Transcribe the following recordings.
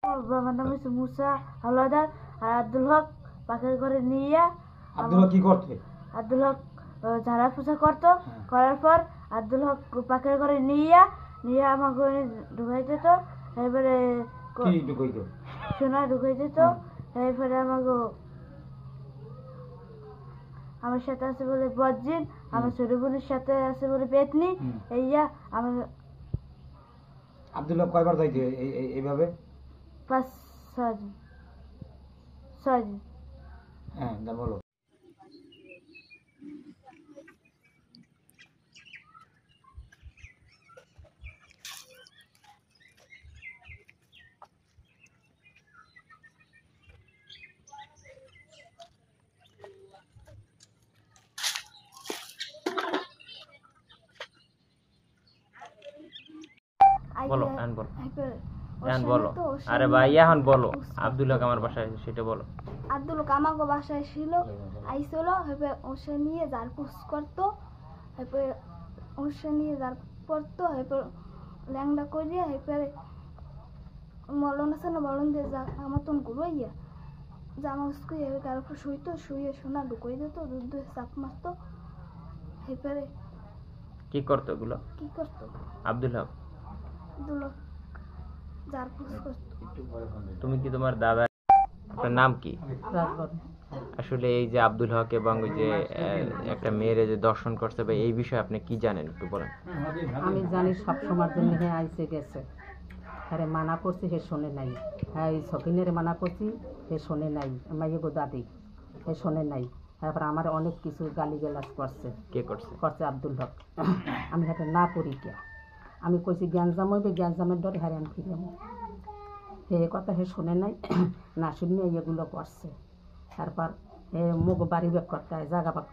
আমার নাম হচ্ছে মুসা হাওলাদার। আর আব্দুল হক পাখির ঘরে নিয়ে আব্দুল হক কি করতে? আব্দুল হক ঝাড়া পোছা করতো। করার পর আব্দুল হক পাখির ঘরে নিয়ে আমার ঘরে ঢুকাই দিত। এবারে কি ঢুকাইত? সোনা ঢুকাই দিত। এরপরে আমাকে আমার সাথে আছে বলে বজ্জিন, আমার ছোট বোনের সাথে আছে বলে পেতনি। এইয়া আমার আব্দুল হক কয়বার যাইতে এইভাবে? 5-6 দিন। 6 দিন। হ্যাঁ, বলো। বলো এখন বলো। আরে ভাই এখন বলো, আব্দুল হক আমার বাসায় সেটা বলো। আব্দুল হক আমাকে বাসায় ছিল, আইছিল, হেপে ওসে নিয়ে যার পুষ করতো, হেপে ওসে নিয়ে যার পড়তো, হেপে ল্যাংডা করিয়া হেপে মলন আছে না, মলন দিয়ে যা মতন ঘুরাইয়া জামা উস্কুইয়া হেপে তার উপর শুইতো, শুয়ে সোনা ঢুকাই দিত, দুধ দিয়ে চাপ মারতো। হেপে কি করতো এগুলো? কি করতো আব্দুল হক? আব্দুল হক যার পুষ করতো। তুমি কি তোমার দাদা, আপনার নাম কি? আসলে এই যে আব্দুল হক এবং ওই যে একটা মেয়েরে যে দর্শন করছে, বা এই বিষয়ে আপনি কি জানেন একটু বলেন। আমি জানি সব সময়ের জন্য হ্যাঁ আইসে গেছে, হ্যাঁ মানা করছি হে শোনে নাই, হ্যাঁ এই সকিনের মানা করছি হে শোনে নাই, মাইয়ে গো দাদি হে শোনে নাই। তারপর আমার অনেক কিছু গালি গালাজ করছে। কে করছে? করছে আব্দুল হক। আমি হাতে না করি কে, আমি কইছি জ্ঞানজাম হইবে, জ্ঞানজামের ডরে হারিয়ান ফিরে হে কথা হে শোনে নাই, না শুনিয়ে এগুলো করছে। তারপর হে মুখ বাড়ি বেক করতে হয়, জায়গা বাক।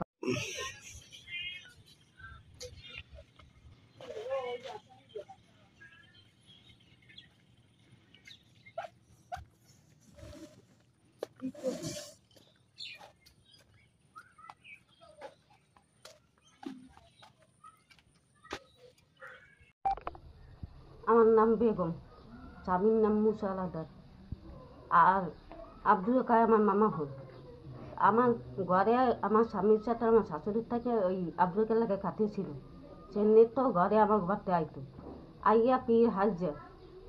আমার নাম বেগম, স্বামীর নাম মুসা হাওলাদার। আর আব্দুল হক আমার মামা হল। আমার ঘরে আমার স্বামীর সাথে আমার শাশুড়ির থেকে ওই আব্দুল হকের লাগে খাতির ছিল। সে নিত ঘরে আমার ঘরতে আইতো, আইয়া পীর হাজে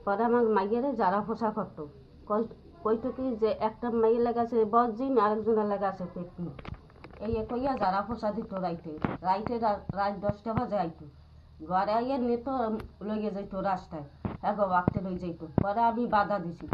পরে আমার মাইয়েরে যারা পোষা করতো। কইতো কি যে একটা মাইয়ের লেগেছে বজ্জিন, আরেকজনের লেগেছে পেটনি, এই কইয়া যারা পোষা দিত। রাইতে রাইতে রাত 10টা বাজে আইতো, ঘরে আইয়া নিত লইয়ে যাইতো রাস্তায়, হ্যাঁ গো বাড়তে লই যাইতো। পরে আমি বাধা দিছি,